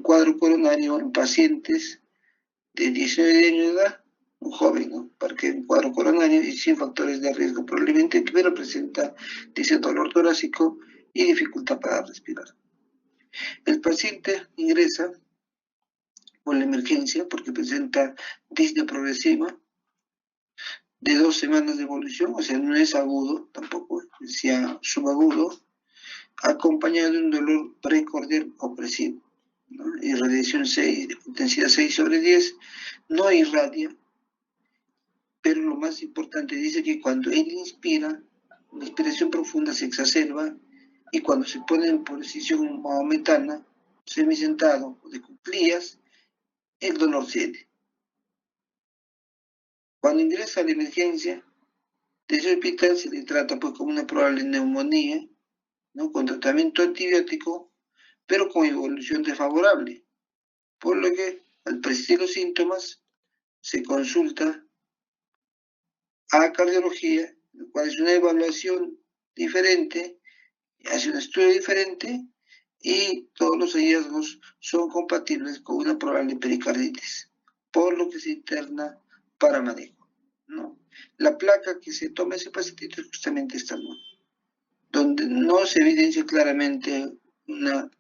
cuadro coronario en pacientes de 19 años de edad, un joven, ¿no? Porque un cuadro coronario y sin factores de riesgo probablemente, pero presenta, dice, dolor torácico y dificultad para respirar. El paciente ingresa por la emergencia porque presenta disnea progresiva de 2 semanas de evolución, o sea, no es agudo tampoco, decía subagudo, acompañado de un dolor precordial opresivo, ¿no? Irradiación 6, intensidad 6/10, no irradia, pero lo más importante dice que cuando él inspira, la inspiración profunda se exacerba y cuando se pone en posición maometana, semisentado o de cuclillas, el dolor cede. Cuando ingresa a la emergencia de ese hospital se le trata pues como una probable neumonía, ¿no? Con tratamiento antibiótico, pero con evolución desfavorable, por lo que al persistir los síntomas se consulta a cardiología, lo cual es una evaluación diferente, hace un estudio diferente y todos los hallazgos son compatibles con una probable pericarditis, por lo que se interna para manejo, ¿no? La placa que se toma ese paciente es justamente esta, ¿no? Donde no se evidencia claramente una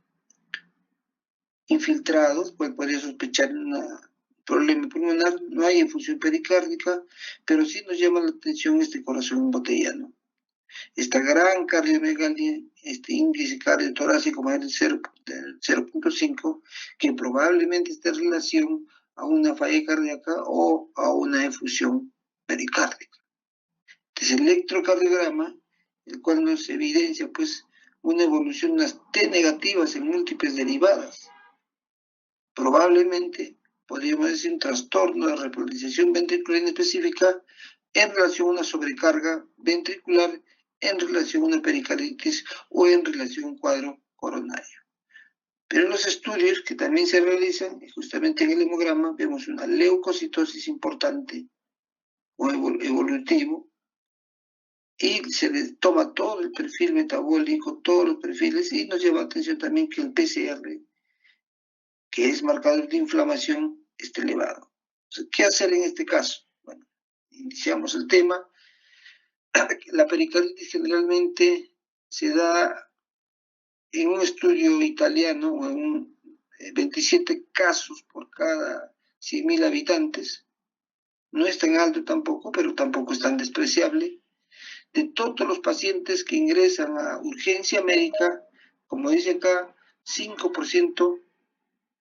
infiltrados, pues podría sospechar un problema pulmonar, no hay infusión pericárdica, pero sí nos llama la atención este corazón embotellado. Esta gran cardiomegalia, este índice cardiotorácico mayor de 0.5, que probablemente esté en relación a una falla cardíaca o a una efusión pericárdica. Este es el electrocardiograma, el cual nos evidencia pues una evolución, unas T negativas en múltiples derivadas. Probablemente podríamos decir un trastorno de repolarización ventricular inespecífica en relación a una sobrecarga ventricular, en relación a una pericarditis o en relación a un cuadro coronario. Pero en los estudios que también se realizan, justamente en el hemograma, vemos una leucocitosis importante o evolutivo, y se le toma todo el perfil metabólico, todos los perfiles, y nos llama la atención también que el PCR, que es marcador de inflamación, esté elevado. Entonces, ¿qué hacer en este caso? Bueno, iniciamos el tema. La pericarditis generalmente se da en un estudio italiano, o en 27 casos por cada 100.000 habitantes. No es tan alto tampoco, pero tampoco es tan despreciable. De todos los pacientes que ingresan a urgencia médica, como dice acá, 5%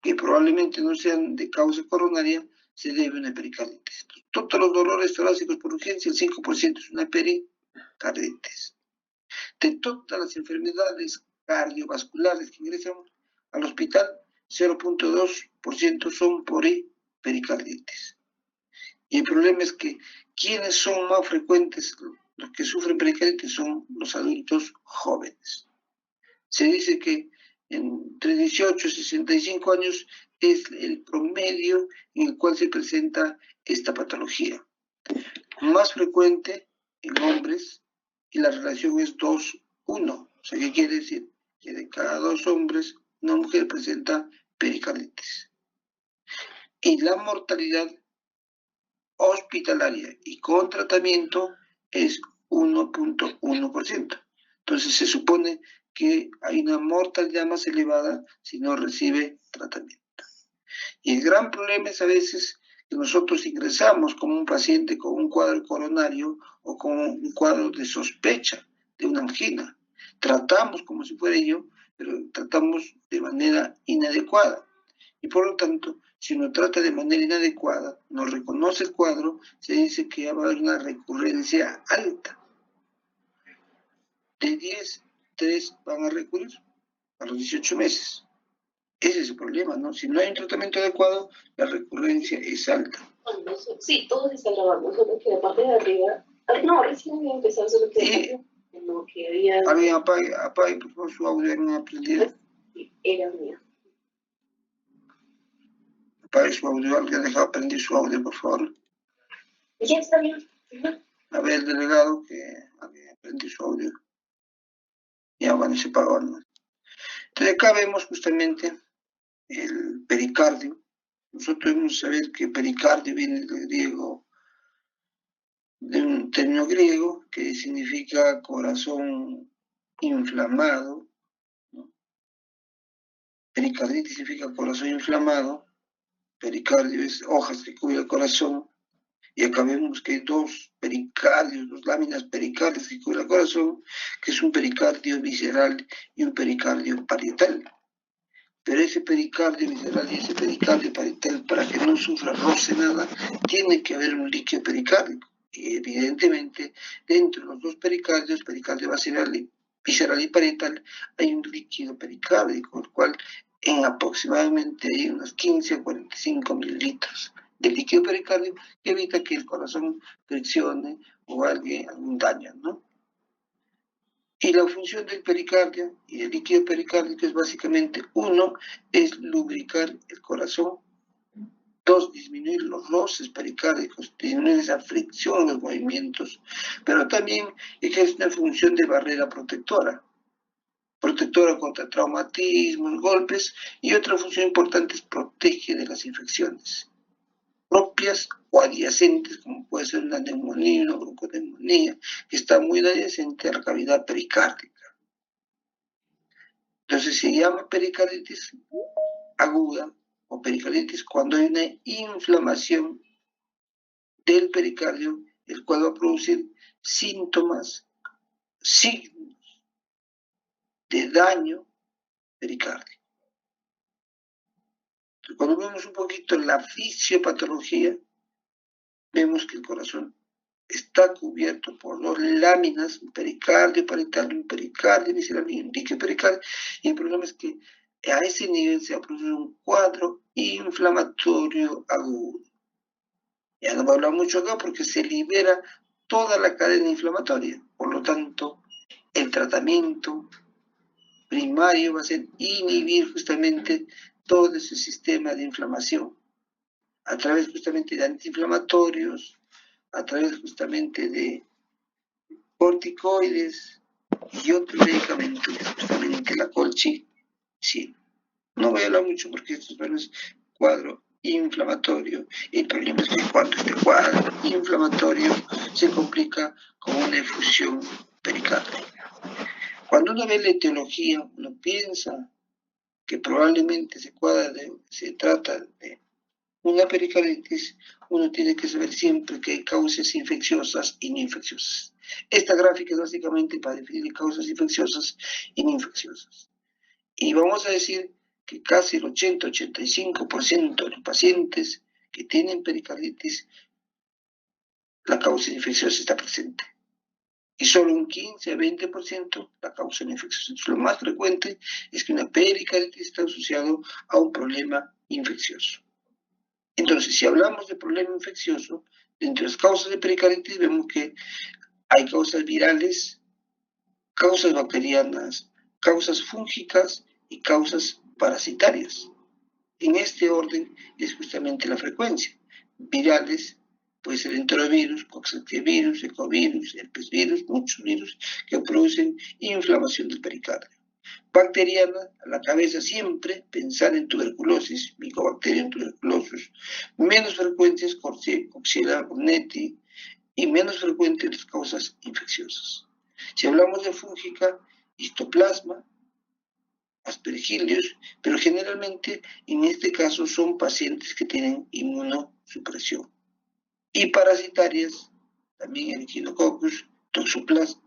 que probablemente no sean de causa coronaria, se debe a una pericarditis. Todos los dolores torácicos por urgencia, el 5% es una pericarditis. De todas las enfermedades cardiovasculares que ingresan al hospital, 0.2% son por pericarditis. Y el problema es que quienes son más frecuentes, los que sufren pericarditis, son los adultos jóvenes. Se dice que entre 18 y 65 años es el promedio en el cual se presenta esta patología. Más frecuente en hombres y la relación es 2:1. O sea, ¿qué quiere decir? Que de cada 2 hombres, una mujer presenta pericarditis. Y la mortalidad hospitalaria y con tratamiento es 1.1%. Entonces se supone que hay una mortalidad más elevada si no recibe tratamiento. Y el gran problema es a veces que nosotros ingresamos como un paciente con un cuadro coronario o con un cuadro de sospecha de una angina. Tratamos como si fuera ello, pero tratamos de manera inadecuada. Y por lo tanto, si uno trata de manera inadecuada, no reconoce el cuadro, se dice que va a haber una recurrencia alta. De 10, 3 van a recurrir a los 18 meses. Ese es el problema, ¿no? Si no hay un tratamiento adecuado, la recurrencia es alta. Sí, todo se está grabando, solo que la parte de arriba... No, recién había empezado, solo que... Lo que había... Alguien apague, por favor, su audio en aprendido. Era mía. Apague su audio, alguien ha dejado prender su audio, por favor. Ya está bien. A ver, el delegado, que alguien prende su audio. Ya, bueno, se apagó, ¿no? Entonces acá vemos justamente el pericardio. Nosotros debemos saber que pericardio viene del griego, de un término griego que significa corazón inflamado, ¿no? Pericarditis significa corazón inflamado, pericardio es hojas que cubren el corazón, y acá vemos que hay dos pericardios, dos láminas pericárdias que cubren el corazón, que es un pericardio visceral y un pericardio parietal. Pero ese pericardio visceral y ese pericardio parietal, para que no sufra roce nada, tiene que haber un líquido pericárdico. Y evidentemente, dentro de los dos pericardios, pericardio visceral y parietal, hay un líquido pericárdico, el cual en aproximadamente hay unos 15 a 45 mililitros de líquido pericárdico que evita que el corazón friccione o algún daño, ¿no? Y la función del pericardio y del líquido pericárdico es básicamente, uno, es lubricar el corazón, dos, disminuir los roces pericárdicos, disminuir esa fricción en los movimientos, pero también ejerce una función de barrera protectora contra traumatismos, golpes, y otra función importante es protege de las infecciones propias o adyacentes, como puede ser una neumonía, una bronconeumonía, que está muy adyacente a la cavidad pericárdica. Entonces se llama pericarditis aguda o pericarditis cuando hay una inflamación del pericardio, el cual va a producir síntomas, signos de daño pericárdico. Entonces, cuando vemos un poquito la fisiopatología, vemos que el corazón está cubierto por dos láminas, un pericardio parietal, un pericardio visceral y un líquido pericardio, y el problema es que a ese nivel se va a producir un cuadro inflamatorio agudo. Ya no voy a hablar mucho acá porque se libera toda la cadena inflamatoria, por lo tanto, el tratamiento primario va a ser inhibir justamente todo ese sistema de inflamación, a través justamente de antiinflamatorios, a través justamente de corticoides y otros medicamentos, justamente la colchicina. No voy a hablar mucho porque esto es cuadro inflamatorio. El problema es que cuando este cuadro inflamatorio se complica con una efusión pericárdica. Cuando uno ve la etiología, uno piensa que probablemente se trata de una pericarditis, uno tiene que saber siempre que hay causas infecciosas y no infecciosas. Esta gráfica es básicamente para definir causas infecciosas y no infecciosas. Y vamos a decir que casi el 80-85% de los pacientes que tienen pericarditis, la causa infecciosa está presente. Y solo un 15-20% la causa no infecciosa. Entonces, lo más frecuente es que una pericarditis está asociado a un problema infeccioso. Entonces, si hablamos de problema infeccioso, dentro de las causas de pericarditis vemos que hay causas virales, causas bacterianas, causas fúngicas y causas parasitarias. En este orden es justamente la frecuencia. Virales, puede ser enterovirus, coxsackie-virus, ecovirus, herpesvirus, muchos virus que producen inflamación del pericardio. Bacteriana, a la cabeza siempre pensar en tuberculosis, Mycobacterium tuberculosis, menos frecuentes Coxiella burnetii y menos frecuentes las causas infecciosas. Si hablamos de fúngica, histoplasma, aspergillos, pero generalmente en este caso son pacientes que tienen inmunosupresión. Y parasitarias, también Echinococcus, Toxoplasma.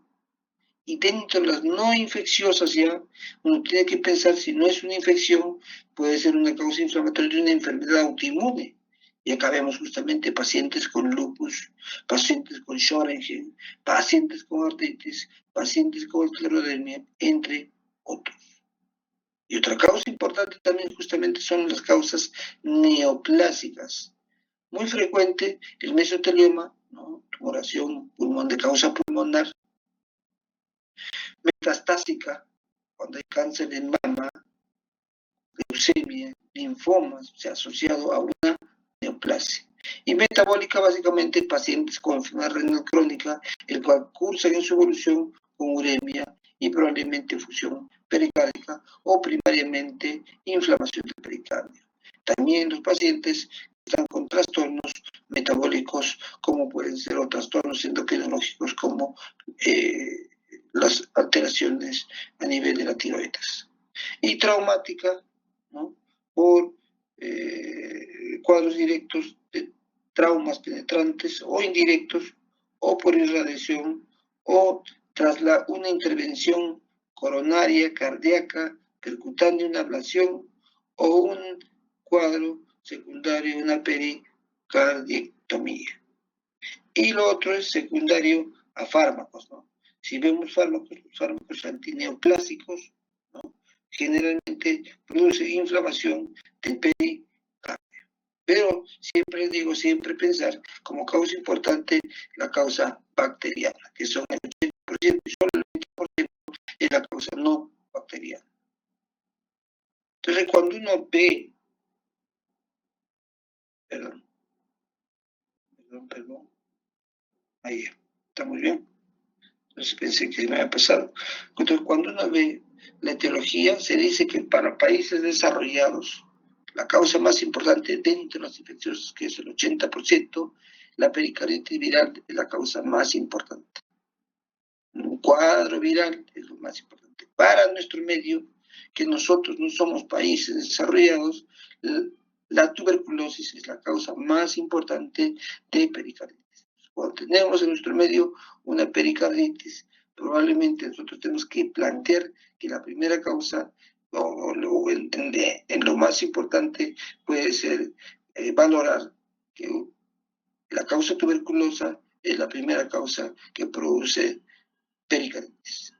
Y dentro de las no infecciosas ya, uno tiene que pensar si no es una infección, puede ser una causa inflamatoria de una enfermedad autoinmune. Y acá vemos justamente pacientes con lupus, pacientes con Sjögren, pacientes con artritis, pacientes con esclerodermia, entre otros. Y otra causa importante también justamente son las causas neoplásicas. Muy frecuente el mesotelioma, ¿no? Tumoración pulmón de causa pulmonar, metastásica, cuando hay cáncer de mama, leucemia, linfomas, o sea, asociado a una neoplasia. Y metabólica, básicamente, pacientes con enfermedad renal crónica, el cual cursan en su evolución con uremia y probablemente fusión pericárdica o primariamente inflamación del pericardio. También los pacientes están con trastornos metabólicos, como pueden ser o trastornos endocrinológicos, como las alteraciones a nivel de la tiroides. Y traumática, ¿no? Por cuadros directos de traumas penetrantes o indirectos, o por irradiación, o tras una intervención coronaria, cardíaca, percutánea, una ablación, o un cuadro secundario, una pericardiectomía. Y lo otro es secundario a fármacos, ¿no? Si vemos fármacos antineoplásicos, ¿no? Generalmente produce inflamación del pericardio. Pero siempre digo, siempre pensar como causa importante la causa bacteriana, que son el 80% y solo el 20% es la causa no bacteriana. Entonces, cuando uno ve, perdón, ahí está muy bien. Entonces pensé que me había pasado. Entonces, cuando uno ve la etiología, se dice que para países desarrollados, la causa más importante dentro de las infecciosas, que es el 80%, la pericarditis viral es la causa más importante. Un cuadro viral es lo más importante. Para nuestro medio, que nosotros no somos países desarrollados, la tuberculosis es la causa más importante de pericarditis. Cuando tenemos en nuestro medio una pericarditis, probablemente nosotros tenemos que plantear que la primera causa, o en lo más importante, puede ser valorar que la causa tuberculosa es la primera causa que produce pericarditis.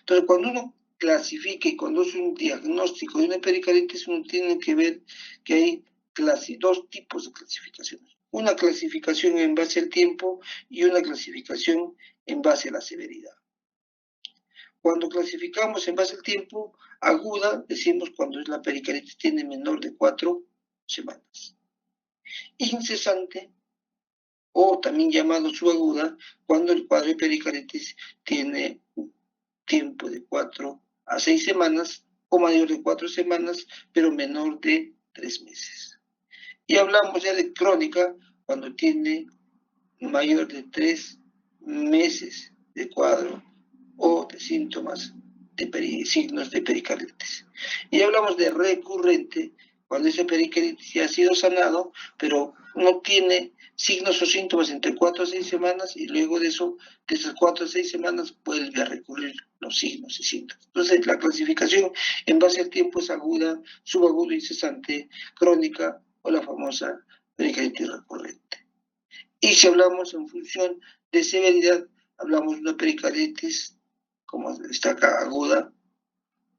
Entonces, cuando uno clasifica y cuando es un diagnóstico de una pericarditis, uno tiene que ver que hay dos tipos de clasificaciones. Una clasificación en base al tiempo y una clasificación en base a la severidad. Cuando clasificamos en base al tiempo, aguda, decimos cuando la pericarditis tiene menor de 4 semanas. Incesante, o también llamado subaguda, cuando el cuadro de pericarditis tiene tiempo de 4 a 6 semanas o mayor de 4 semanas, pero menor de 3 meses. Y hablamos ya de crónica cuando tiene mayor de 3 meses de cuadro o de síntomas de signos de pericarditis. Y hablamos de recurrente cuando ese pericarditis ya ha sido sanado, pero no tiene signos o síntomas entre 4 a 6 semanas y luego de eso, de esas 4 a 6 semanas, vuelve a recurrir los signos y síntomas. Entonces, la clasificación en base al tiempo es aguda, subaguda, incesante, crónica o la famosa pericarditis recurrente. Y si hablamos en función de severidad, hablamos de una pericarditis, como está acá, aguda,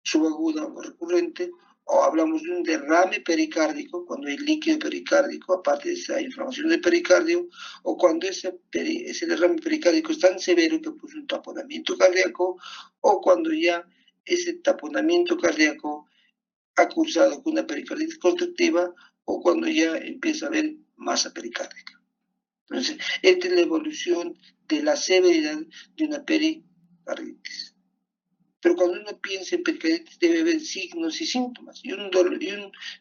subaguda o recurrente, o hablamos de un derrame pericárdico, cuando hay líquido pericárdico, aparte de esa inflamación del pericardio, o cuando ese derrame pericárdico es tan severo que produce un taponamiento cardíaco, o cuando ya ese taponamiento cardíaco ha cursado con una pericarditis constructiva, o cuando ya empieza a haber masa pericárdica. Entonces, esta es la evolución de la severidad de una pericarditis. Pero cuando uno piensa en pericarditis debe haber signos y síntomas. Y un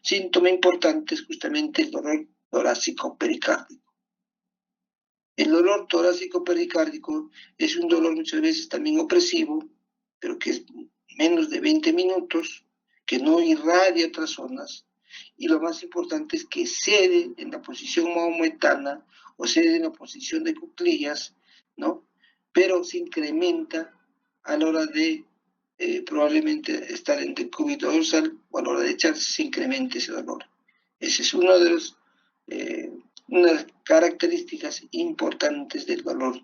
síntoma importante es justamente el dolor torácico pericárdico. El dolor torácico pericárdico es un dolor muchas veces también opresivo, pero que es menos de 20 minutos, que no irradia otras zonas. Y lo más importante es que cede en la posición mahometana o cede en la posición de cuclillas, ¿no? Pero se incrementa a la hora de probablemente estar en decúbito dorsal o a la hora de echarse se incrementa ese dolor. Ese es uno de los, unas características importantes del dolor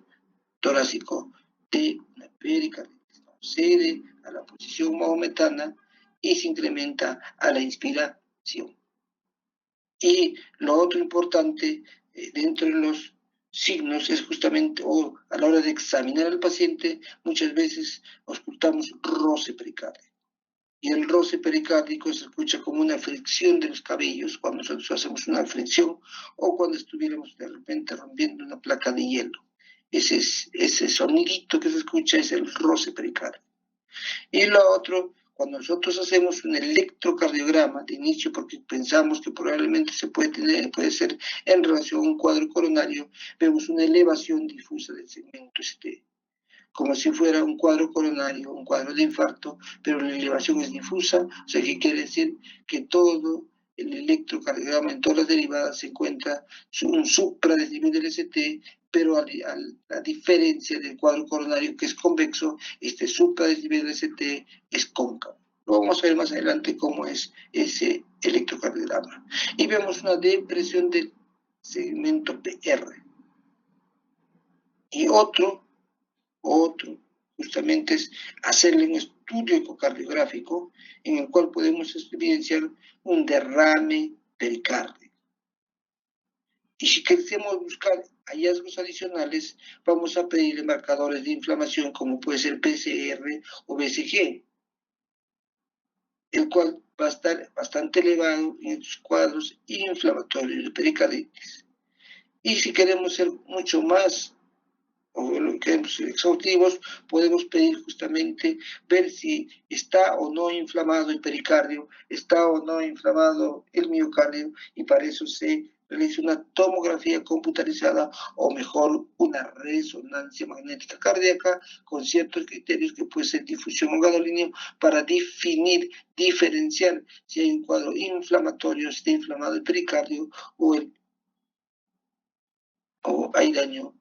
torácico de una pericarditis. Cede a la posición mahometana y se incrementa a la inspiración. Y lo otro importante dentro de los signos es justamente, o a la hora de examinar al paciente, muchas veces ocultamos roce pericárdico. Y el roce pericárdico se escucha como una fricción de los cabellos cuando nosotros hacemos una fricción o cuando estuviéramos de repente rompiendo una placa de hielo. ese sonidito que se escucha es el roce pericárdico. Y lo otro, cuando nosotros hacemos un electrocardiograma de inicio, porque pensamos que probablemente puede ser en relación a un cuadro coronario, vemos una elevación difusa del segmento ST, como si fuera un cuadro coronario, un cuadro de infarto, pero la elevación es difusa, o sea que quiere decir que todo el electrocardiograma en todas las derivadas se encuentra un supradesnivel del ST, pero a diferencia del cuadro coronario que es convexo, este supradesnivel del ST es cóncavo. Lo vamos a ver más adelante cómo es ese electrocardiograma. Y vemos una depresión del segmento PR. Y otro, justamente es hacerle un estudio ecocardiográfico en el cual podemos evidenciar un derrame pericárdico. Y si queremos buscar hallazgos adicionales, vamos a pedirle marcadores de inflamación como puede ser PCR o BCG, el cual va a estar bastante elevado en estos cuadros inflamatorios de pericarditis. Y si queremos ser mucho más o lo que exhaustivos, podemos pedir justamente ver si está o no inflamado el pericardio, está o no inflamado el miocardio, y para eso se realiza una tomografía computarizada o mejor una resonancia magnética cardíaca con ciertos criterios que puede ser difusión o gadolinio para diferenciar si hay un cuadro inflamatorio, si está inflamado el pericardio o hay daño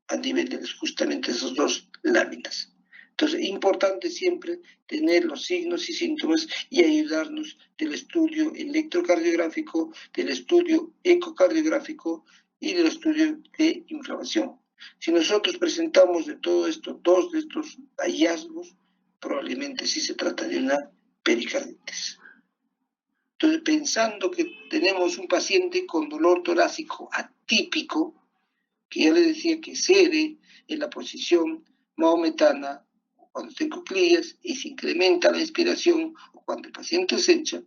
a nivel de justamente esas dos láminas. Entonces, es importante siempre tener los signos y síntomas y ayudarnos del estudio electrocardiográfico, del estudio ecocardiográfico y del estudio de inflamación. Si nosotros presentamos de todo esto, dos de estos hallazgos, probablemente sí se trata de una pericarditis. Entonces, pensando que tenemos un paciente con dolor torácico atípico, que ya le decía que cede en la posición maometana cuando está en cuclillas y se incrementa la inspiración o cuando el paciente se echa,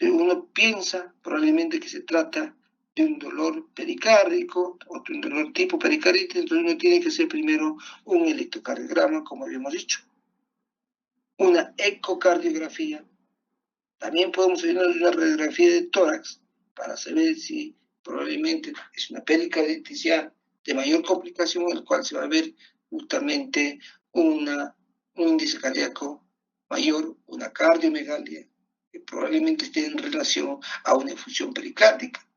uno piensa probablemente que se trata de un dolor pericárdico o de un dolor tipo pericarditis, entonces uno tiene que hacer primero un electrocardiograma, como habíamos dicho, una ecocardiografía. También podemos hacer una radiografía de tórax para saber si probablemente es una pericarditis ya de mayor complicación, en el cual se va a ver justamente un índice cardíaco mayor, una cardiomegalia, que probablemente esté en relación a una infusión pericárdica.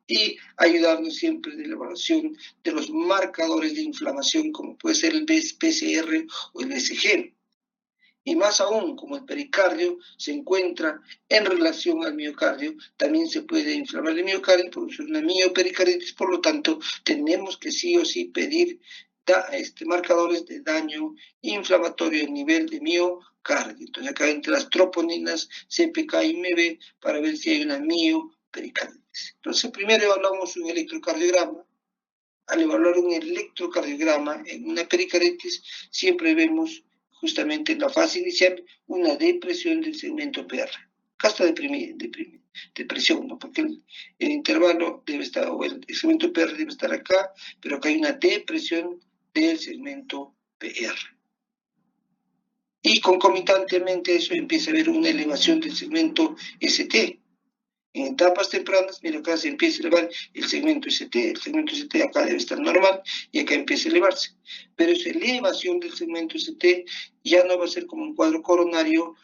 Y ayudarnos siempre de la evaluación de los marcadores de inflamación, como puede ser el PCR o el BCG. Y más aún, como el pericardio se encuentra en relación al miocardio, también se puede inflamar el miocardio y producir una miopericarditis. Por lo tanto, tenemos que sí o sí pedir marcadores de daño inflamatorio a nivel de miocardio. Entonces, acá entre las troponinas, CPK y MB, para ver si hay una miopericarditis. Entonces, primero evaluamos un electrocardiograma. Al evaluar un electrocardiograma en una pericarditis, siempre vemos justamente en la fase inicial una depresión del segmento PR. Acá está depresión, ¿no? Porque el intervalo debe estar, o el segmento PR debe estar acá, pero acá hay una depresión del segmento PR. Y concomitantemente a eso empieza a haber una elevación del segmento ST. En etapas tempranas, mira, acá se empieza a elevar el segmento ST acá debe estar normal y acá empieza a elevarse. Pero esa elevación del segmento ST ya no va a ser como un cuadro coronario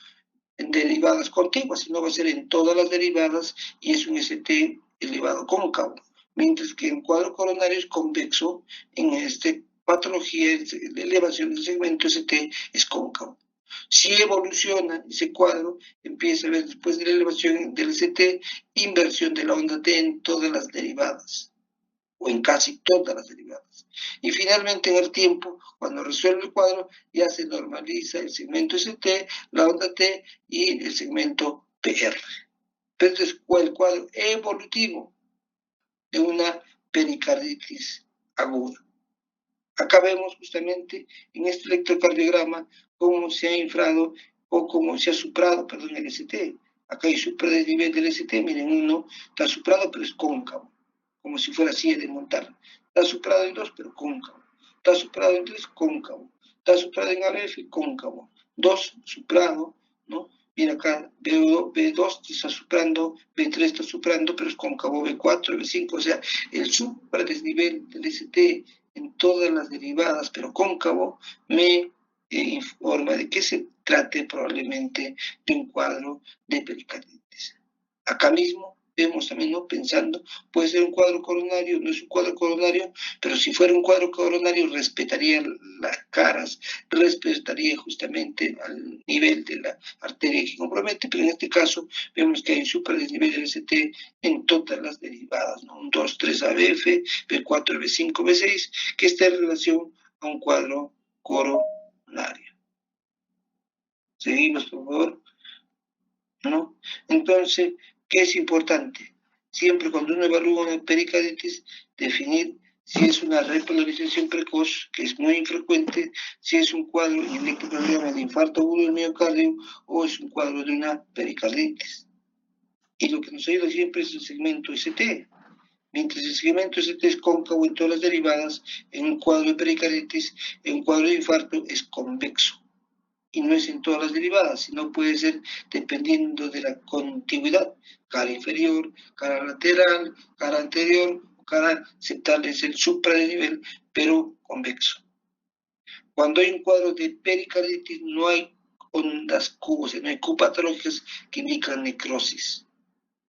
en derivadas contiguas, sino va a ser en todas las derivadas y es un ST elevado cóncavo. Mientras que en cuadro coronario es convexo, en esta patología la elevación del segmento ST es cóncavo. Si evoluciona ese cuadro, empieza a ver después de la elevación del ST, inversión de la onda T en todas las derivadas, o en casi todas las derivadas. Y finalmente en el tiempo, cuando resuelve el cuadro, ya se normaliza el segmento ST, la onda T y el segmento PR. Pero este es el cuadro evolutivo de una pericarditis aguda. Acá vemos justamente en este electrocardiograma cómo se ha inflado o cómo se ha suprado, perdón, el ST. Acá hay supradesnivel del ST, miren, uno está suprado pero es cóncavo, como si fuera así de montar. Está superado en 2, pero cóncavo. Está superado en 3, cóncavo. Está superado en ABF, cóncavo. 2, superado, ¿no? Mira acá, B2 está superando, B3 está superando, pero es cóncavo, B4, B5, o sea, el supradesnivel del ST en todas las derivadas, pero cóncavo, me informa de que se trate probablemente de un cuadro de pericarditis. Acá mismo vemos también, ¿no? Pensando, puede ser un cuadro coronario, no es un cuadro coronario, pero si fuera un cuadro coronario respetaría las caras, respetaría justamente al nivel de la arteria que compromete, pero en este caso vemos que hay un superdesnivel del ST en todas las derivadas, ¿no? Un 2, 3 ABF, B4, B5, B6, que está en relación a un cuadro coronario. Seguimos, por favor, ¿no? Entonces, ¿qué es importante? Siempre cuando uno evalúa una pericarditis, definir si es una repolarización precoz, que es muy infrecuente, si es un cuadro en electrocardiograma de infarto agudo del miocardio o es un cuadro de una pericarditis. Y lo que nos ayuda siempre es el segmento ST. Mientras el segmento ST es cóncavo en todas las derivadas, en un cuadro de pericarditis, en un cuadro de infarto es convexo. Y no es en todas las derivadas, sino puede ser dependiendo de la contigüidad, cara inferior, cara lateral, cara anterior, cara septal es el supradesnivel, pero convexo. Cuando hay un cuadro de pericarditis no hay ondas Q, o sea, no hay Q patológicas que indican necrosis,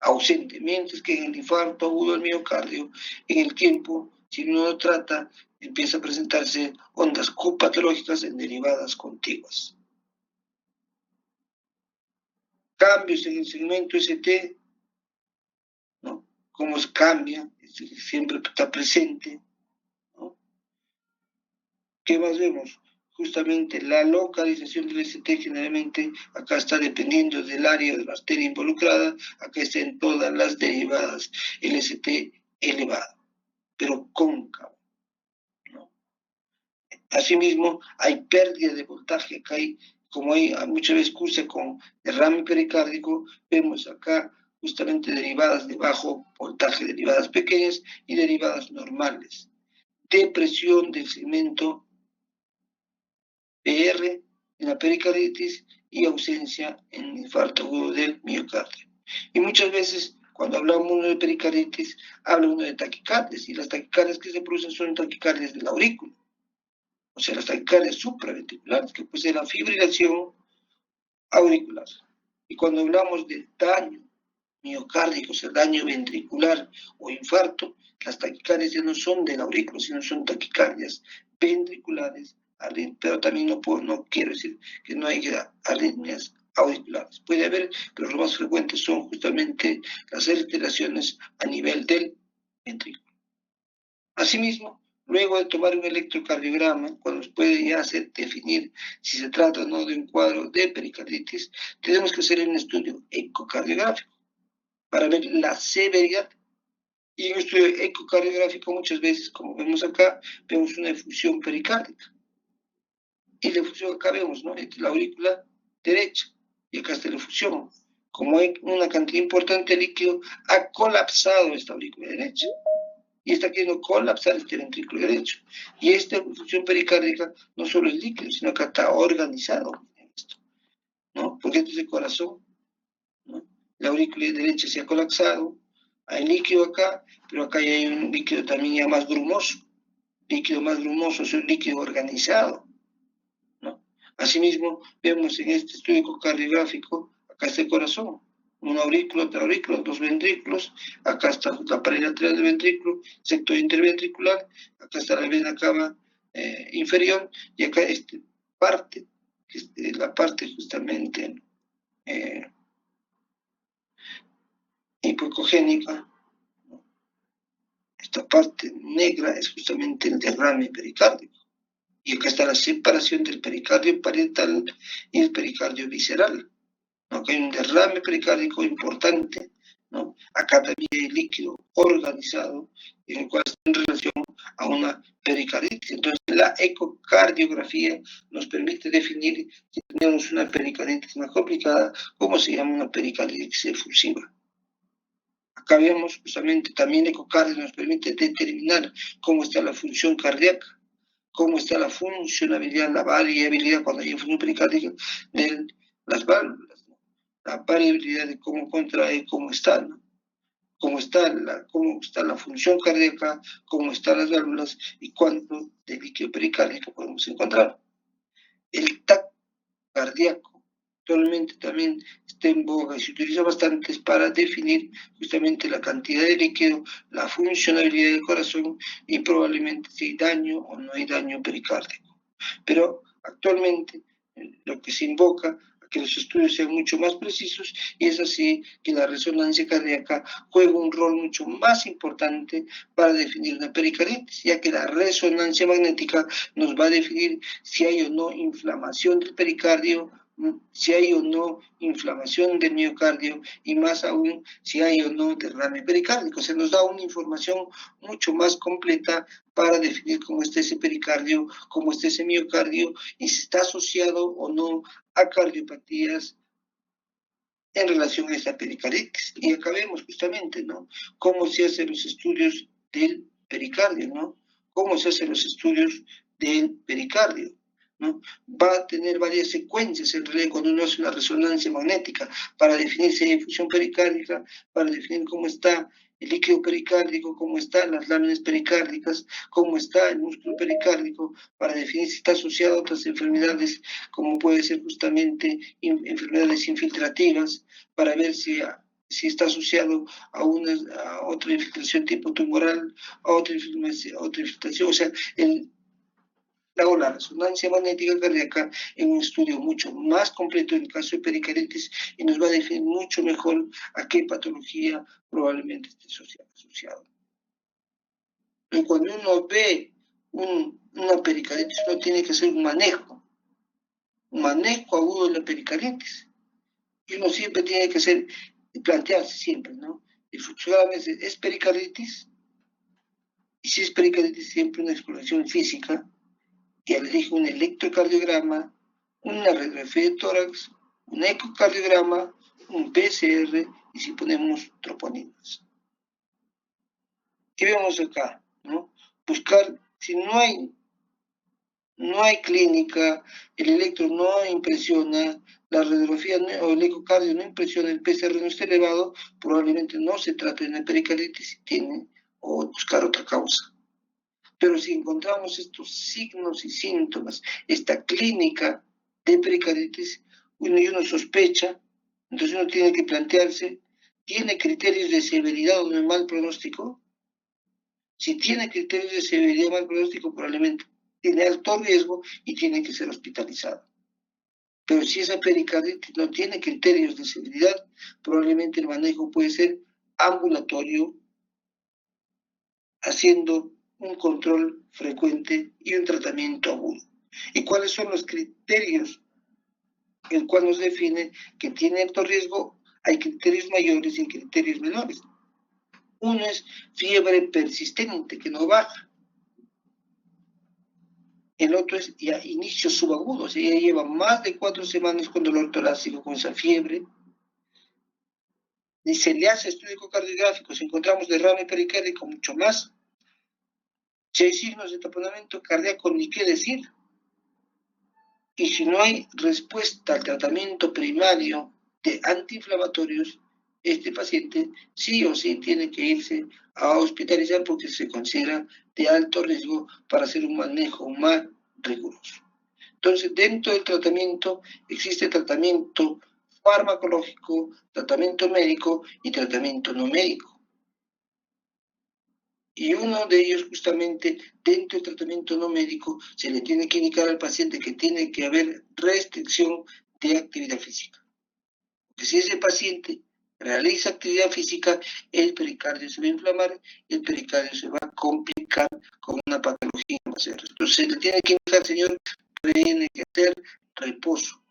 ausente, mientras que en el infarto agudo del miocardio, en el tiempo, si uno lo trata, empieza a presentarse ondas Q patológicas en derivadas contiguas. Cambios en el segmento ST, ¿no? Cómo cambia, siempre está presente, ¿no? ¿Qué más vemos? Justamente la localización del ST generalmente acá está dependiendo del área de la arteria involucrada, acá está en todas las derivadas el ST elevado, pero cóncavo, ¿no? Asimismo, hay pérdida de voltaje, acá hay, como hay muchas veces cursa con derrame pericárdico, vemos acá justamente derivadas de bajo voltaje, derivadas pequeñas y derivadas normales. Depresión del segmento PR en la pericarditis y ausencia en infarto agudo del miocardio. Y muchas veces, cuando hablamos de pericarditis, habla uno de taquicardias, y las taquicardias que se producen son taquicardias del aurículo, o sea, las taquicardias supraventriculares, que poseen la fibrilación auricular. Y cuando hablamos de daño miocárdico, o sea, daño ventricular o infarto, las taquicardias ya no son del aurículo, sino son taquicardias ventriculares, pero también no quiero decir que no haya arritmias auriculares. Puede haber, pero lo más frecuente son justamente las alteraciones a nivel del ventrículo. Asimismo, luego de tomar un electrocardiograma, cuando se puede ya definir si se trata o no de un cuadro de pericarditis, tenemos que hacer un estudio ecocardiográfico para ver la severidad. Y en un estudio ecocardiográfico muchas veces, como vemos acá, vemos una efusión pericárdica. Y la efusión acá vemos, ¿no? La aurícula derecha, y acá está la efusión. Como hay una cantidad importante de líquido, ha colapsado esta aurícula derecha. Y está queriendo colapsar este ventrículo derecho. Y esta efusión pericárdica no solo es líquido, sino que está organizado en esto, ¿no? Porque este es el corazón, ¿no? La aurícula derecha se ha colapsado, hay líquido acá, pero acá hay un líquido también ya más grumoso. Líquido más grumoso es un líquido organizado, ¿no? Asimismo, vemos en este estudio ecocardiográfico, acá está el corazón, una aurícula, otra aurícula, dos ventrículos, acá está la pared lateral del ventrículo, sector interventricular, acá está la vena cava inferior, y acá esta parte, la parte justamente hipocogénica, esta parte negra es justamente el derrame pericárdico. Y acá está la separación del pericardio parietal y el pericardio visceral, ¿no? Acá hay un derrame pericárdico importante, ¿no? Acá también hay líquido organizado, en el cual está en relación a una pericarditis. Entonces, la ecocardiografía nos permite definir si tenemos una pericarditis más complicada, como se llama una pericarditis efusiva. Acá vemos justamente también el ecocardio nos permite determinar cómo está la función cardíaca, cómo está la funcionabilidad, la variabilidad cuando hay función pericárdica de las válvulas, ¿no? La variabilidad de cómo contrae, cómo está, ¿no? Cómo está la función cardíaca, cómo están las válvulas y cuánto de líquido pericárdico podemos encontrar. El TAC cardíaco actualmente también está en boga y se utiliza bastante para definir justamente la cantidad de líquido, la funcionalidad del corazón y probablemente si hay daño o no hay daño pericárdico. Pero actualmente lo que se invoca a que los estudios sean mucho más precisos y es así que la resonancia cardíaca juega un rol mucho más importante para definir una pericarditis, ya que la resonancia magnética nos va a definir si hay o no inflamación del pericardio, si hay o no inflamación del miocardio y más aún si hay o no derrame pericárdico. Se nos da una información mucho más completa para definir cómo está ese pericardio, cómo está ese miocardio y si está asociado o no a cardiopatías en relación a esta pericarditis. Y acá vemos justamente, ¿no? Cómo se hacen los estudios del pericardio, ¿no? Cómo se hacen los estudios del pericardio, ¿no? Va a tener varias secuencias en realidad cuando uno hace una resonancia magnética para definir si hay infusión pericárdica, para definir cómo está el líquido pericárdico, cómo están las láminas pericárdicas, cómo está el músculo pericárdico, para definir si está asociado a otras enfermedades, como puede ser justamente enfermedades infiltrativas, para ver si está asociado a otra infiltración tipo tumoral, a otra infiltración, o sea, hago la resonancia magnética cardíaca en un estudio mucho más completo en el caso de pericarditis y nos va a definir mucho mejor a qué patología probablemente esté asociado. Y cuando uno ve una pericarditis, uno tiene que hacer un manejo agudo de la pericarditis. Y uno siempre tiene que plantearse siempre, ¿no? ¿Es pericarditis? Y si es pericarditis, siempre una exploración física y elige un electrocardiograma, una radiografía de tórax, un ecocardiograma, un PCR y si ponemos troponinas. ¿Qué vemos acá? ¿No? Buscar, si no hay clínica, el electro no impresiona, la radiografía o el ecocardio no impresiona, el PCR no está elevado, probablemente no se trata de una pericarditis o buscar otra causa. Pero si encontramos estos signos y síntomas, esta clínica de pericarditis, uno sospecha, entonces uno tiene que plantearse, ¿tiene criterios de severidad o de mal pronóstico? Si tiene criterios de severidad o mal pronóstico, probablemente tiene alto riesgo y tiene que ser hospitalizado. Pero si esa pericarditis no tiene criterios de severidad, probablemente el manejo puede ser ambulatorio, haciendo un control frecuente y un tratamiento agudo. ¿Y cuáles son los criterios en cual nos define que tiene alto riesgo? Hay criterios mayores y criterios menores. Uno es fiebre persistente que no baja. El otro es ya inicio subagudo, o sea, ya lleva más de 4 semanas con dolor torácico, con esa fiebre. Y se le hace estudio ecocardiográfico, si encontramos derrame pericárdico, mucho más. Si hay signos de taponamiento cardíaco, ni qué decir. Y si no hay respuesta al tratamiento primario de antiinflamatorios, este paciente sí o sí tiene que irse a hospitalizar porque se considera de alto riesgo para hacer un manejo más riguroso. Entonces, dentro del tratamiento existe tratamiento farmacológico, tratamiento médico y tratamiento no médico. Y uno de ellos justamente dentro del tratamiento no médico se le tiene que indicar al paciente que tiene que haber restricción de actividad física. Porque si ese paciente realiza actividad física, el pericardio se va a inflamar, el pericardio se va a complicar con una patología invasiva. Entonces se le tiene que indicar, señor, tiene que hacer reposo.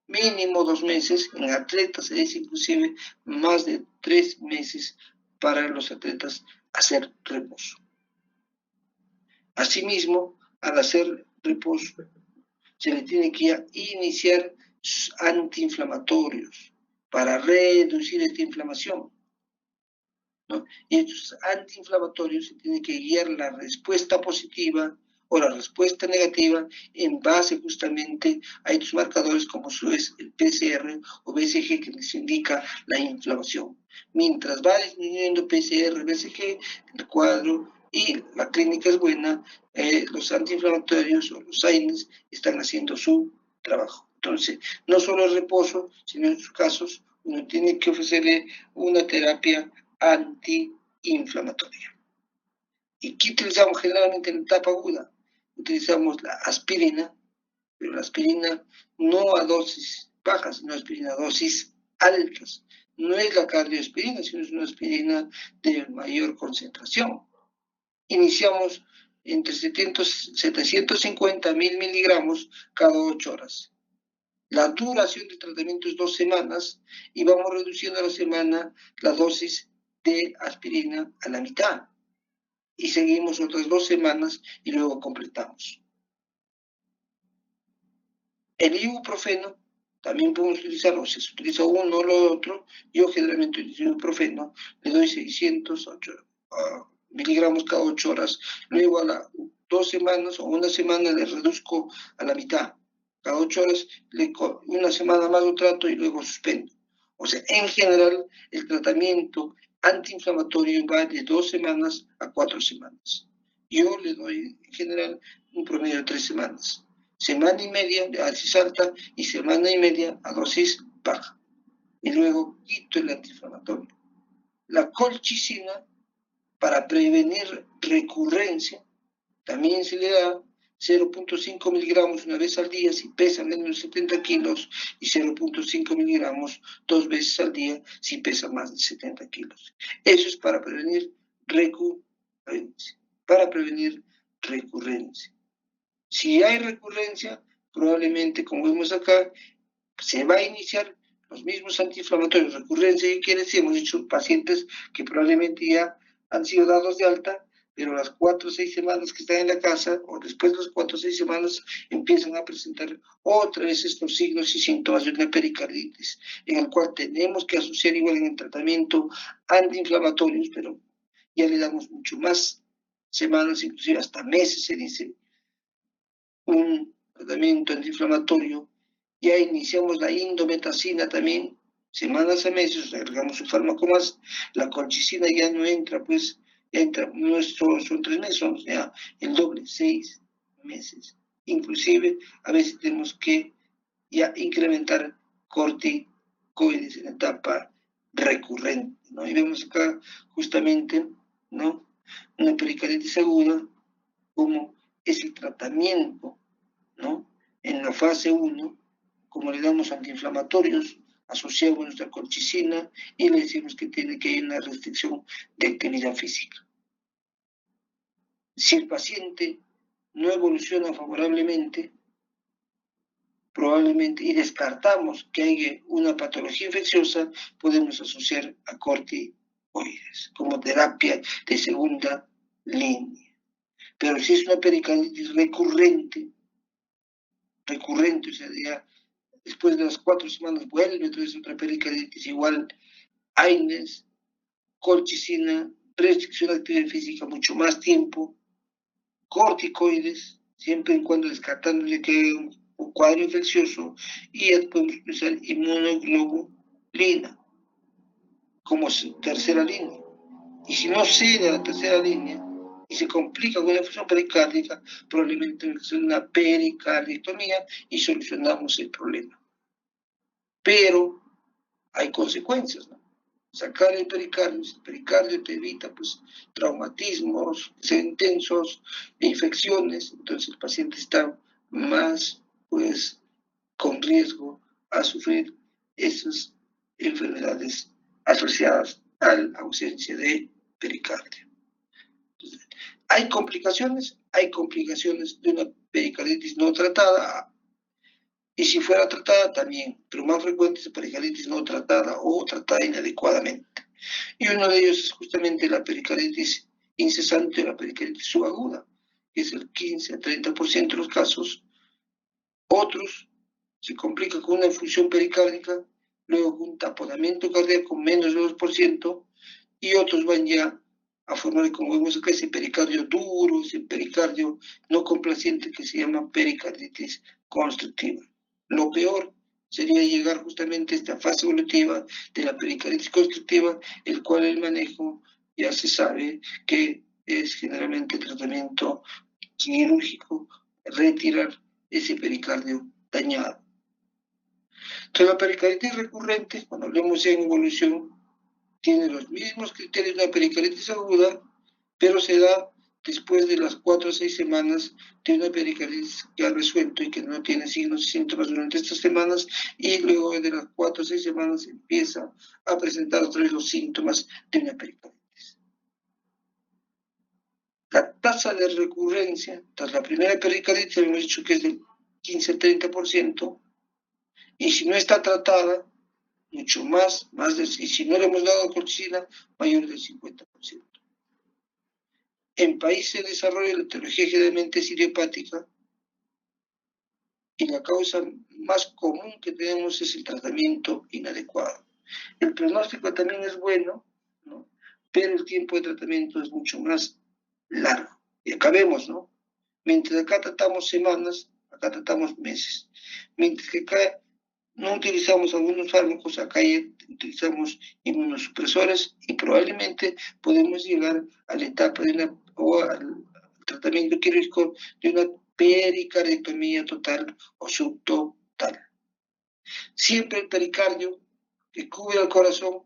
Mínimo 2 meses, en atletas se dice inclusive más de 3 meses para los atletas hacer reposo. Asimismo, al hacer reposo, se le tiene que iniciar antiinflamatorios para reducir esta inflamación. ¿no? Y estos antiinflamatorios se tiene que guiar la respuesta positiva o la respuesta negativa en base justamente a estos marcadores como es el PCR o BCG que les indica la inflamación. Mientras va disminuyendo PCR, BCG, el cuadro y la clínica es buena, los antiinflamatorios o los AINES están haciendo su trabajo. Entonces, no solo el reposo, sino en sus casos uno tiene que ofrecerle una terapia antiinflamatoria. ¿Y qué utilizamos generalmente en la etapa aguda? Utilizamos la aspirina, pero la aspirina no a dosis bajas, sino aspirina a dosis altas. No es la cardioaspirina, sino es una aspirina de mayor concentración. Iniciamos entre 750 a 1000 miligramos cada 8 horas. La duración del tratamiento es 2 semanas y vamos reduciendo a la semana la dosis de aspirina a la mitad. Y seguimos otras 2 semanas y luego completamos. El ibuprofeno también podemos utilizarlo, si se utiliza uno o lo otro. Yo generalmente utilizo ibuprofeno, le doy 600 miligramos cada 8 horas, luego a las 2 semanas o una semana le reduzco a la mitad. Cada 8 horas, una semana más lo trato y luego suspendo. O sea, en general, el tratamiento antiinflamatorio va de 2 semanas a 4 semanas. Yo le doy, en general, un promedio de 3 semanas. Semana y media de dosis alta y semana y media a dosis baja. Y luego quito el antiinflamatorio. La colchicina, para prevenir recurrencia, también se le da 0.5 miligramos una vez al día si pesa menos de 70 kilos y 0.5 miligramos 2 veces al día si pesa más de 70 kilos. Eso es para prevenir recurrencia. Si hay recurrencia, probablemente, como vemos acá, se va a iniciar los mismos antiinflamatorios. Recurrencia, ¿qué quiere decir? Hemos dicho pacientes que probablemente ya han sido dados de alta, pero las 4 o 6 semanas que están en la casa, o después de las 4 o 6 semanas, empiezan a presentar otra vez estos signos y síntomas de una pericarditis, en el cual tenemos que asociar igual en el tratamiento antiinflamatorios, pero ya le damos mucho más semanas, inclusive hasta meses, se dice, un tratamiento antiinflamatorio. Ya iniciamos la indometacina también, semanas a meses, agregamos un fármaco más, la colchicina ya no entra, pues, ya entra, no es solo, son 3 meses, son ya el doble, 6 meses. Inclusive, a veces tenemos que ya incrementar corticoides en etapa recurrente, ¿no? Y vemos acá justamente, ¿no?, una pericarditis aguda, como es el tratamiento, ¿no? En la fase 1, como le damos antiinflamatorios, asociamos nuestra colchicina y le decimos que tiene que ir una restricción de actividad física. Si el paciente no evoluciona favorablemente, probablemente, y descartamos que haya una patología infecciosa, podemos asociar a corticoides como terapia de segunda línea. Pero si es una pericarditis recurrente, o sea, ya después de las 4 semanas vuelve otra vez otra pericarditis, igual AINES, colchicina, restricción de actividad física mucho más tiempo, corticoides, siempre y cuando descartándole que hay un cuadro infeccioso, y ya podemos utilizar inmunoglobulina como tercera línea. Y si no cede a la tercera línea y se complica con una infusión pericárdica, probablemente tenga que hacer una pericardiotomía y solucionamos el problema. Pero hay consecuencias, ¿no? Sacar el pericardio te evita, pues, traumatismos intensos, infecciones, entonces el paciente está más, pues, con riesgo a sufrir esas enfermedades asociadas a la ausencia de pericardio. Entonces, hay complicaciones de una pericarditis no tratada, y si fuera tratada también, pero más frecuente es la pericarditis no tratada o tratada inadecuadamente. Y uno de ellos es justamente la pericarditis incesante o la pericarditis subaguda, que es el 15 a 30% de los casos. Otros se complican con una infusión pericárdica, luego con un taponamiento cardíaco menos del 2%, y otros van ya a formar, como vemos acá, ese pericardio duro, ese pericardio no complaciente que se llama pericarditis constructiva. Lo peor sería llegar justamente a esta fase evolutiva de la pericarditis constructiva, el cual el manejo ya se sabe que es generalmente tratamiento quirúrgico, retirar ese pericardio dañado. Entonces la pericarditis recurrente, cuando hablemos ya en evolución, tiene los mismos criterios de una pericarditis aguda, pero se da después de las 4 o 6 semanas de una pericarditis que ha resuelto y que no tiene signos y síntomas durante estas semanas, y luego de las 4 o 6 semanas empieza a presentar otra vez los síntomas de una pericarditis. La tasa de recurrencia tras la primera pericarditis hemos dicho que es del 15-30%, y si no está tratada, mucho más y si no le hemos dado cortisina, mayor del 50%. En países de desarrollo, la etiología generalmente es idiopática y la causa más común que tenemos es el tratamiento inadecuado. El pronóstico también es bueno, ¿no? Pero el tiempo de tratamiento es mucho más largo. Y acá vemos, ¿no? Mientras acá tratamos semanas, acá tratamos meses. Mientras que acá no utilizamos algunos fármacos, acá ya utilizamos inmunosupresores y probablemente podemos llegar a la etapa o al tratamiento quirúrgico de una pericardectomía total o subtotal. Siempre el pericardio que cubre al corazón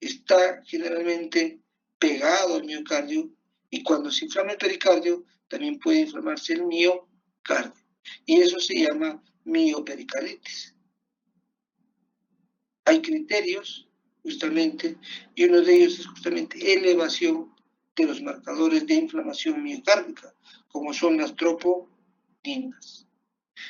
está generalmente pegado al miocardio, y cuando se inflama el pericardio también puede inflamarse el miocardio, y eso se llama miopericarditis. Hay criterios, justamente, y uno de ellos es justamente elevación de los marcadores de inflamación miocárdica, como son las troponinas.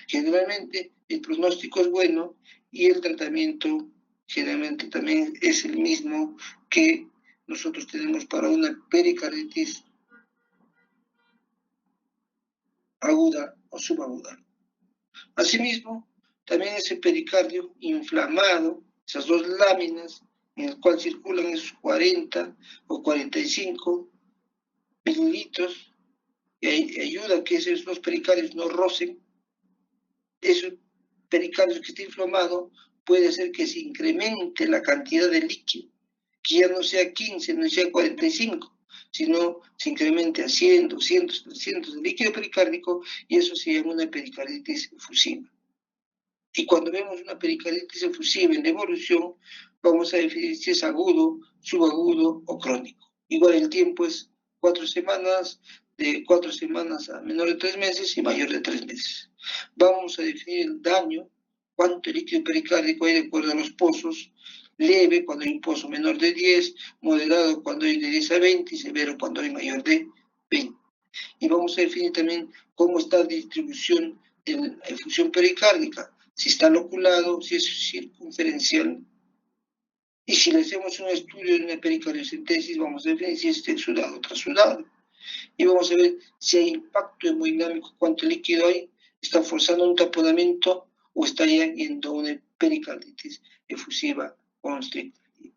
Generalmente el pronóstico es bueno y el tratamiento generalmente también es el mismo que nosotros tenemos para una pericarditis aguda o subaguda. Asimismo, también ese pericardio inflamado, esas dos láminas en el cual circulan esos 40 o 45 mililitros, y ayuda a que esos dos pericardios no rocen. Esos pericardios que está inflamado puede hacer que se incremente la cantidad de líquido, que ya no sea 15, no sea 45, sino se incremente a 100, 200, 300 de líquido pericárdico, y eso se llama una pericarditis efusiva. Y cuando vemos una pericarditis efusiva en evolución, vamos a definir si es agudo, subagudo o crónico. Igual el tiempo es 4 semanas, de 4 semanas a menor de 3 meses y mayor de 3 meses. Vamos a definir el daño, cuánto líquido pericárdico hay de acuerdo a los pozos, leve cuando hay un pozo menor de 10, moderado cuando hay de 10 a 20 y severo cuando hay mayor de 20. Y vamos a definir también cómo está la distribución de la efusión pericárdica, si está loculado, si es circunferencial. Y si le hacemos un estudio de una pericardiocentesis, vamos a definir si es exudado o trasudado. Y vamos a ver si hay impacto hemodinámico, cuánto líquido hay, está forzando un taponamiento o está ya yendo a una pericarditis efusiva constrictiva.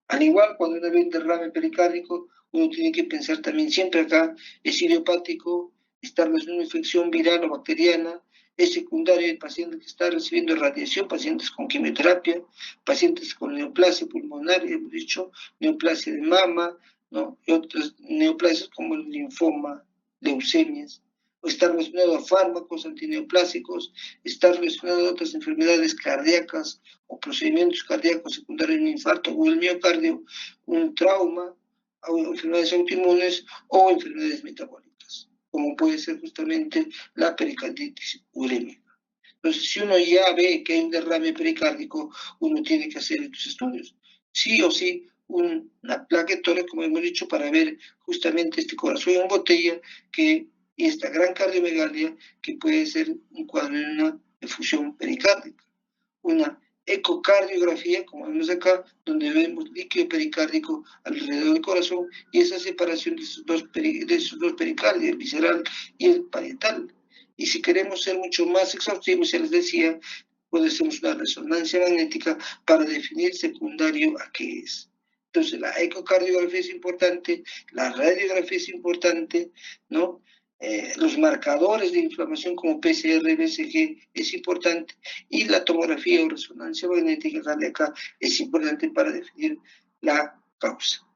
Al igual, cuando uno ve un derrame pericárdico, uno tiene que pensar también siempre acá, es idiopático, está relacionado a una infección viral o bacteriana, es secundario el paciente que está recibiendo radiación, pacientes con quimioterapia, pacientes con neoplasia pulmonar, hemos dicho, neoplasia de mama, ¿no? Y otras neoplasias como el linfoma, leucemias, o está relacionado a fármacos antineoplásicos, está relacionado a otras enfermedades cardíacas o procedimientos cardíacos secundarios, un infarto o el miocardio, un trauma, o enfermedades autoinmunes o enfermedades metabólicas, como puede ser justamente la pericarditis urémica. Entonces, si uno ya ve que hay un derrame pericárdico, uno tiene que hacer estos estudios. Sí o sí, una plaquetórica, como hemos dicho, para ver justamente este corazón en botella y esta gran cardiomegalia que puede ser un cuadro de una efusión pericárdica. Una ecocardiografía, como vemos acá, donde vemos líquido pericárdico alrededor del corazón y esa separación de esos dos pericardios, el visceral y el parietal. Y si queremos ser mucho más exhaustivos, ya les decía, pues hacemos una resonancia magnética para definir secundario a qué es. Entonces, la ecocardiografía es importante, la radiografía es importante, ¿no? Los marcadores de inflamación como PCR, BCG es importante, y la tomografía o resonancia magnética cardíaca es importante para definir la causa.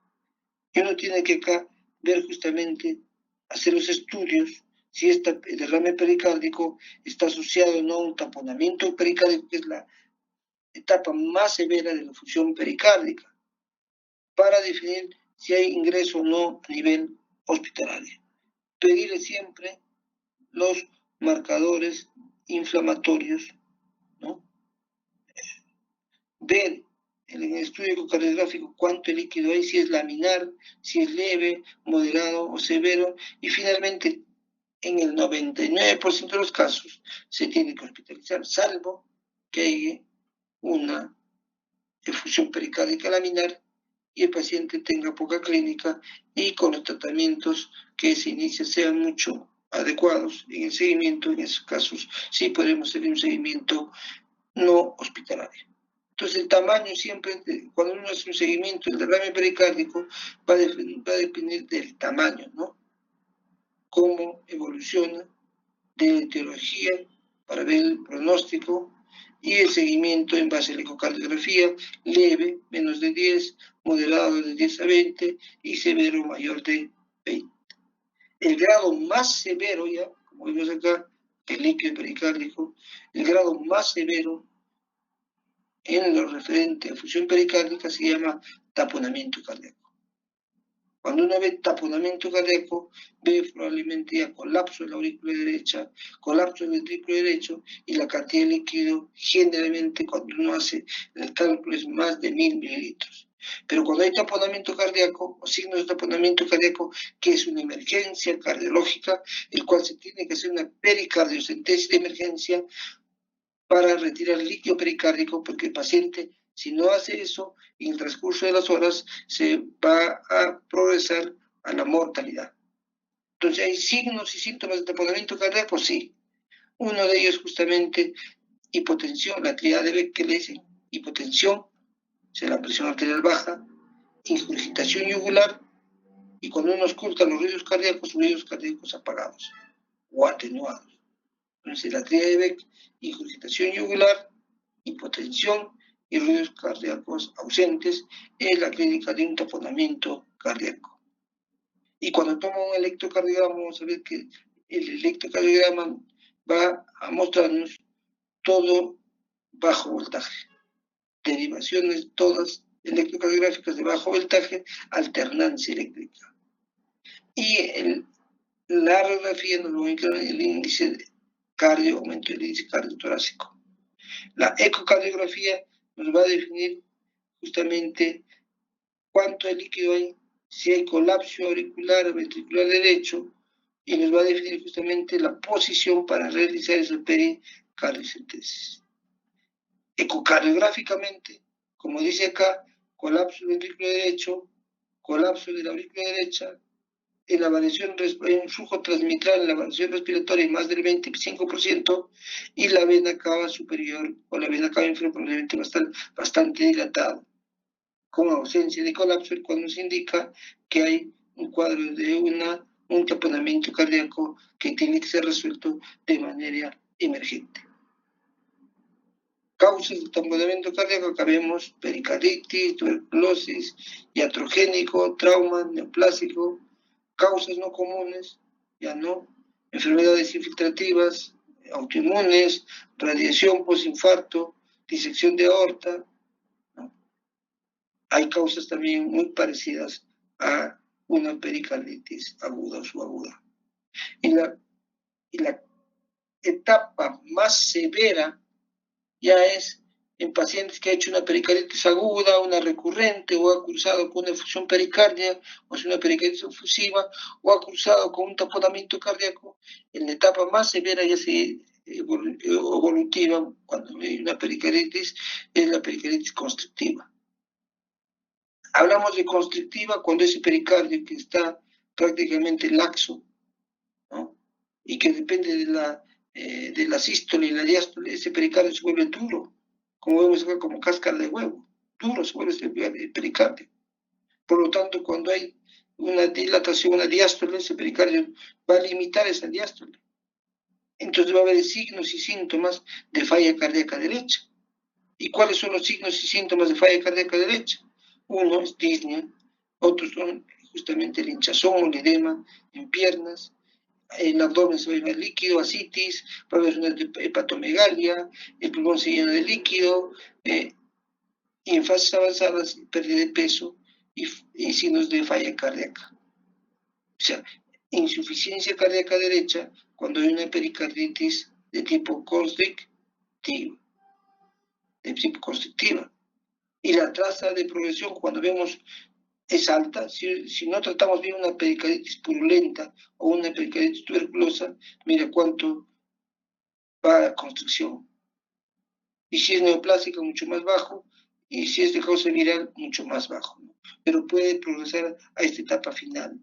Y uno tiene que acá ver justamente, hacer los estudios, si el derrame pericárdico está asociado o no a un taponamiento pericárdico, que es la etapa más severa de la función pericárdica, para definir si hay ingreso o no a nivel hospitalario. Pedirle siempre los marcadores inflamatorios, ¿no? Ver en el estudio ecocardiográfico cuánto líquido hay, si es laminar, si es leve, moderado o severo, y finalmente, en el 99% de los casos, se tiene que hospitalizar, salvo que haya una efusión pericárdica laminar y el paciente tenga poca clínica y con los tratamientos que se inician sean mucho adecuados en el seguimiento. En esos casos sí podemos hacer un seguimiento no hospitalario. Entonces el tamaño siempre, cuando uno hace un seguimiento del derrame pericárdico, va a depender del tamaño, ¿no? Cómo evoluciona, de la etiología para ver el pronóstico, y el seguimiento en base a la ecocardiografía, leve, menos de 10, moderado de 10 a 20 y severo mayor de 20. El grado más severo, ya, como vemos acá, el líquido pericárdico, el grado más severo en lo referente a fusión pericárdica se llama taponamiento cardíaco. Cuando uno ve taponamiento cardíaco, ve probablemente ya colapso de la aurícula derecha, colapso del ventrículo derecho, y la cantidad de líquido, generalmente cuando uno hace el cálculo, es más de 1000 mililitros. Pero cuando hay taponamiento cardíaco, o signos de taponamiento cardíaco, que es una emergencia cardiológica, el cual se tiene que hacer una pericardiocentesis de emergencia para retirar el líquido pericárdico, porque el paciente, si no hace eso, en el transcurso de las horas se va a progresar a la mortalidad. Entonces, ¿hay signos y síntomas de taponamiento cardíaco? Sí. Uno de ellos justamente hipotensión, la triada de Beck que le dicen hipotensión, o sea, la presión arterial baja, ingurgitación yugular, y cuando uno escucha los ruidos cardíacos apagados o atenuados. Entonces, la triada de Beck, ingurgitación yugular, hipotensión y ruidos cardíacos ausentes, es la clínica de un taponamiento cardíaco. Y cuando toma un electrocardiograma, vamos a ver que el electrocardiograma va a mostrarnos todo bajo voltaje, derivaciones todas electrocardiográficas de bajo voltaje, alternancia eléctrica. Y la radiografía nos va a indicar el índice de aumento del índice cardiotorácico. La ecocardiografía nos va a definir justamente cuánto de líquido hay, si hay colapso auricular o ventricular derecho, y nos va a definir justamente la posición para realizar esa pericardiocentesis. Ecocardiográficamente, como dice acá, colapso del ventrículo derecho, colapso de la aurícula derecha, en la variación, en flujo transmitral, en la variación respiratoria más del 25%, y la vena cava superior o la vena cava inferior probablemente bastante dilatada, con ausencia de colapso, el cual nos indica que hay un cuadro de un taponamiento cardíaco que tiene que ser resuelto de manera emergente. Causas del taponamiento cardíaco, acá vemos pericarditis, tuberculosis, iatrogénico, trauma neoplásico. Causas no comunes, ya no, enfermedades infiltrativas, autoinmunes, radiación posinfarto, disección de aorta, ¿no? Hay causas también muy parecidas a una pericarditis aguda o subaguda. Y la etapa más severa ya es en pacientes que ha hecho una pericarditis aguda, una recurrente, o ha cruzado con una efusión pericardia, o es una pericarditis efusiva, o ha cruzado con un taponamiento cardíaco. En la etapa más severa ya se evolutiva, cuando hay una pericarditis, es la pericarditis constrictiva. Hablamos de constrictiva cuando ese pericardio que está prácticamente laxo, ¿no? Y que depende de la sístole y la diástole, ese pericardio se vuelve duro, como vemos acá, como cáscara de huevo, duro se vuelve el pericardio. Por lo tanto, cuando hay una dilatación, una diástole, ese pericardio va a limitar esa diástole. Entonces va a haber signos y síntomas de falla cardíaca derecha. ¿Y cuáles son los signos y síntomas de falla cardíaca derecha? Uno es disnea, otros son justamente el hinchazón o el edema en piernas, el abdomen se va a ir más líquido, ascitis, va a haber una hepatomegalia, el pulmón se llena de líquido, y en fases avanzadas, pérdida de peso y signos de falla cardíaca. O sea, insuficiencia cardíaca derecha cuando hay una pericarditis de tipo constrictiva. Y la tasa de progresión cuando vemos es alta. Si no tratamos bien una pericarditis purulenta o una pericarditis tuberculosa, mira cuánto va a constricción. Y si es neoplásica, mucho más bajo, y si es de causa viral, mucho más bajo, ¿no? Pero puede progresar a esta etapa final.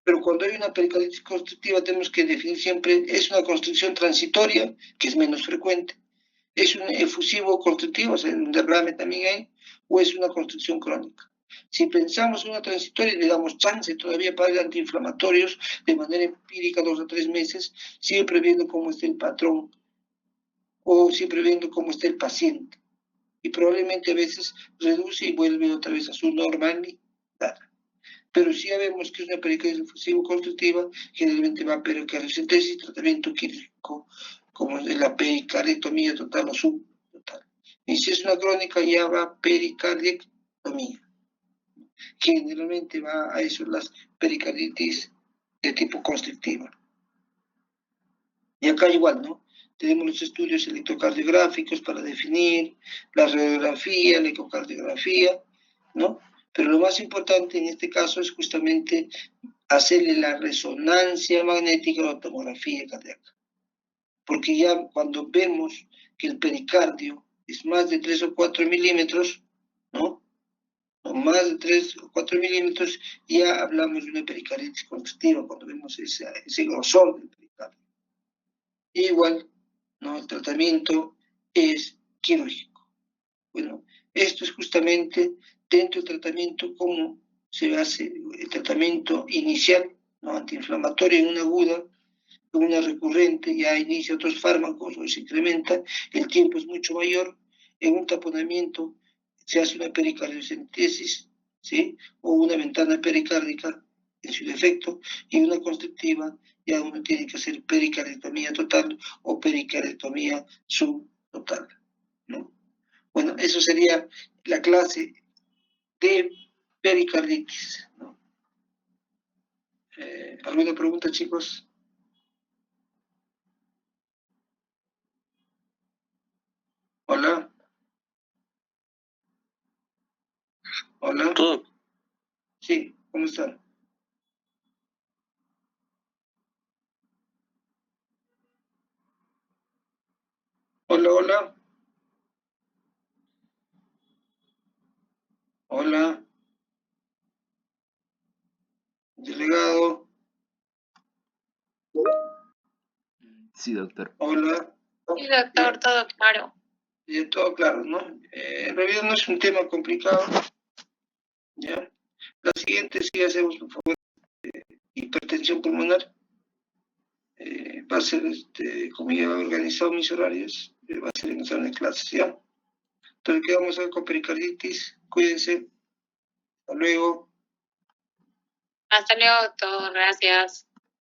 Pero cuando hay una pericarditis constrictiva tenemos que definir siempre, es una constricción transitoria, que es menos frecuente, es un efusivo constrictivo, o sea, un derrame también hay, o es una constricción crónica. Si pensamos en una transitoria, le damos chance todavía para dar antiinflamatorios de manera empírica 2 a 3 meses, siempre viendo cómo está el patrón o siempre viendo cómo está el paciente. Y probablemente a veces reduce y vuelve otra vez a su normalidad. Pero si ya vemos que es una pericarditis efusivo-constrictiva, generalmente va a pericardiocentesis, tratamiento quirúrgico, como es la pericardectomía total o subtotal. Y si es una crónica, ya va pericardiectomía. Generalmente va a eso las pericarditis de tipo constrictiva. Y acá igual, ¿no? Tenemos los estudios electrocardiográficos para definir la radiografía, la ecocardiografía, ¿no? Pero lo más importante en este caso es justamente hacerle la resonancia magnética o la tomografía cardíaca. Porque ya cuando vemos que el pericardio es más de 3 o 4 milímetros, ¿no? O más de 3 o 4 milímetros, ya hablamos de una pericarditis constrictiva cuando vemos ese grosor del pericardio. Igual, ¿no? El tratamiento es quirúrgico. Bueno, esto es justamente dentro del tratamiento cómo se hace el tratamiento inicial, ¿no? Antiinflamatorio en una aguda, en una recurrente, ya inicia otros fármacos o se incrementa, el tiempo es mucho mayor, en un taponamiento se hace una pericardiocentesis, ¿sí? O una ventana pericárdica en su defecto, y una constrictiva ya uno tiene que hacer pericardectomía total o pericardectomía subtotal, ¿no? Bueno, eso sería la clase de pericarditis, ¿no? ¿Alguna pregunta, chicos? Hola. Hola. Todo. Sí, ¿cómo están? Hola, hola. Hola. Delegado. Sí, doctor. Hola. Sí, doctor, todo claro. Ya todo claro, ¿no? En realidad no es un tema complicado. ¿Ya? La siguiente sí hacemos, por favor, hipertensión pulmonar. Va a ser, como ya he organizado mis horarios, va a ser en el salón de clases, ¿ya? Entonces quedamos hoy con pericarditis. Cuídense. Hasta luego. Hasta luego, doctor. Gracias.